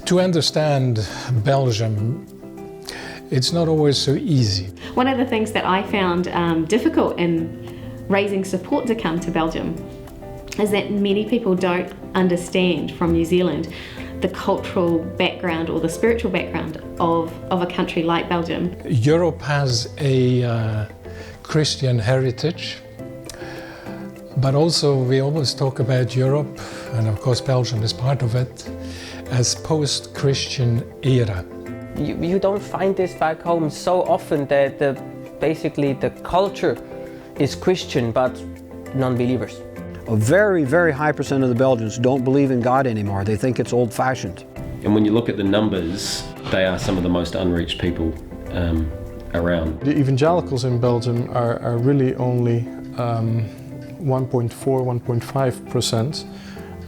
To understand Belgium, it's not always so easy. One of the things that I found difficult in raising support to come to Belgium is that many people don't understand from New Zealand the cultural background or the spiritual background of a country like Belgium. Europe has a Christian heritage, but also we always talk about Europe, and of course Belgium is part of it, as post-Christian era. You don't find this back home so often that basically the culture is Christian but non-believers. A very, very high percent of the Belgians don't believe in God anymore. They think it's old-fashioned. And when you look at the numbers, they are some of the most unreached people around. The evangelicals in Belgium are really only 1.4, 1.5%,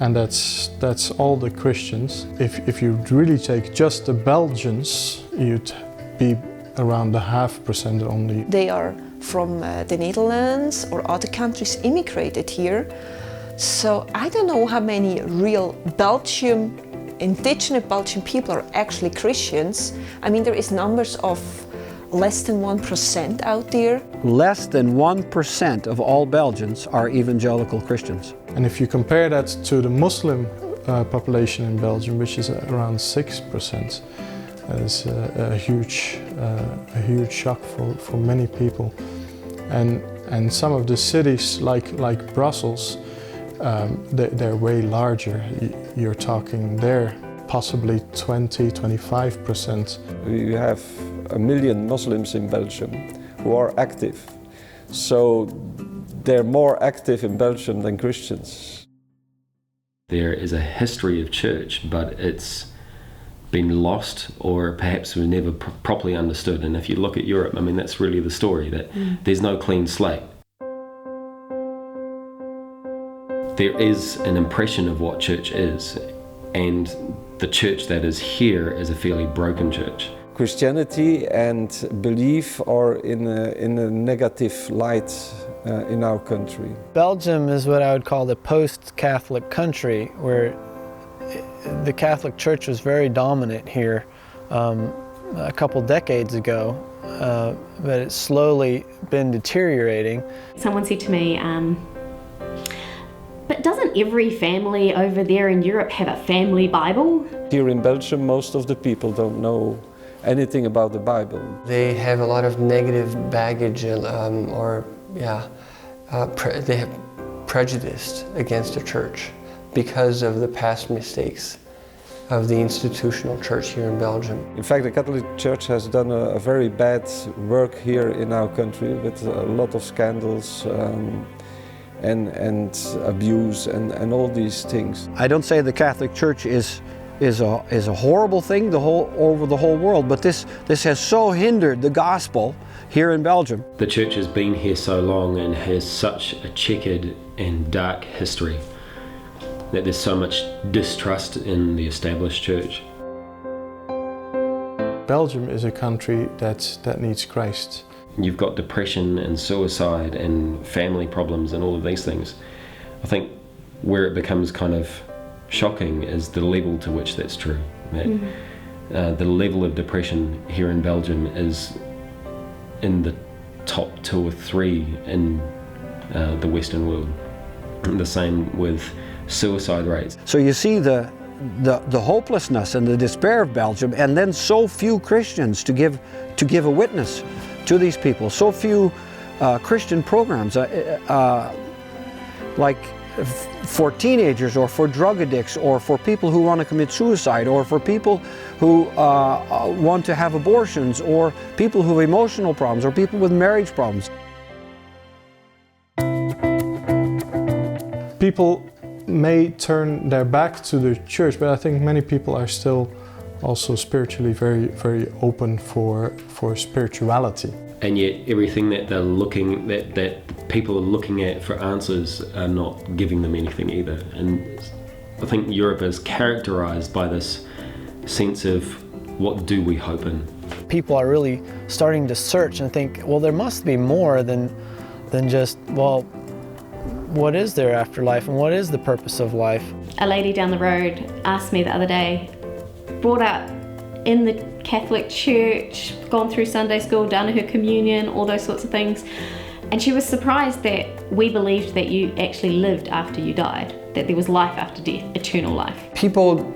and that's all the Christians. If you really take just the Belgians, you'd be around the 0.5% only. They are from the Netherlands or other countries immigrated here. So I don't know how many real indigenous Belgian people are actually Christians. I mean, there is numbers of less than 1% out there. Less than 1% of all Belgians are evangelical Christians. And if you compare that to the Muslim population in Belgium, which is around 6%, that is a huge shock for many people. And some of the cities like Brussels, they're way larger. You're talking there possibly 20-25%. We have 1 million Muslims in Belgium who are active. So they're more active in Belgium than Christians. There is a history of church, but it's been lost or perhaps was never properly understood. And if you look at Europe, I mean, that's really the story, that there's no clean slate. There is an impression of what church is, and the church that is here is a fairly broken church. Christianity and belief are in a negative light in our country. Belgium is what I would call the post-Catholic country, where the Catholic Church was very dominant here a couple decades ago, but it's slowly been deteriorating. Someone said to me, but doesn't every family over there in Europe have a family Bible? Here in Belgium, most of the people don't know anything about the Bible. They have a lot of negative baggage they have prejudice against the church because of the past mistakes of the institutional church here in Belgium. In fact, the Catholic Church has done a very bad work here in our country with a lot of scandals and abuse and all these things. I don't say the Catholic Church is a horrible thing over the whole world, but this has so hindered the gospel here in Belgium. The church has been here so long and has such a checkered and dark history that there's so much distrust in the established church. Belgium is a country that needs Christ. You've got depression and suicide and family problems and all of these things. I think where it becomes kind of shocking is the level to which that's true. That, the level of depression here in Belgium is in the top 2 or 3 in the Western world. And the same with suicide rates. So you see the hopelessness and the despair of Belgium, and then so few Christians to give a witness to these people. So few Christian programs, like for teenagers or for drug addicts or for people who want to commit suicide or for people who want to have abortions or people who have emotional problems or people with marriage problems. People may turn their back to the church, but I think many people are still also spiritually very, very open for spirituality. And yet everything that they're looking, that people are looking at for answers are not giving them anything either. And I think Europe is characterized by this sense of what do we hope in. People are really starting to search and think, well, there must be more than just, well, what is there after life and what is the purpose of life? A lady down the road asked me the other day, brought up in the Catholic Church, gone through Sunday school, done her communion, all those sorts of things. And she was surprised that we believed that you actually lived after you died, that there was life after death, eternal life. People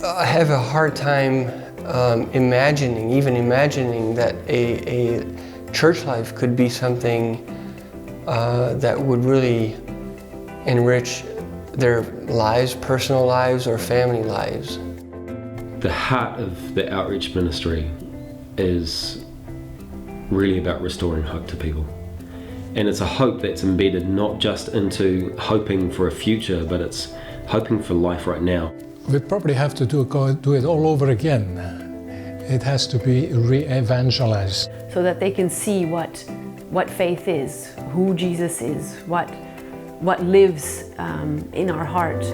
have a hard time imagining that a church life could be something that would really enrich their lives, personal lives or family lives. The heart of the outreach ministry is really about restoring hope to people. And it's a hope that's embedded not just into hoping for a future, but it's hoping for life right now. We probably have to do it all over again. It has to be re-evangelized. So that they can see what faith is, who Jesus is, what lives in our heart.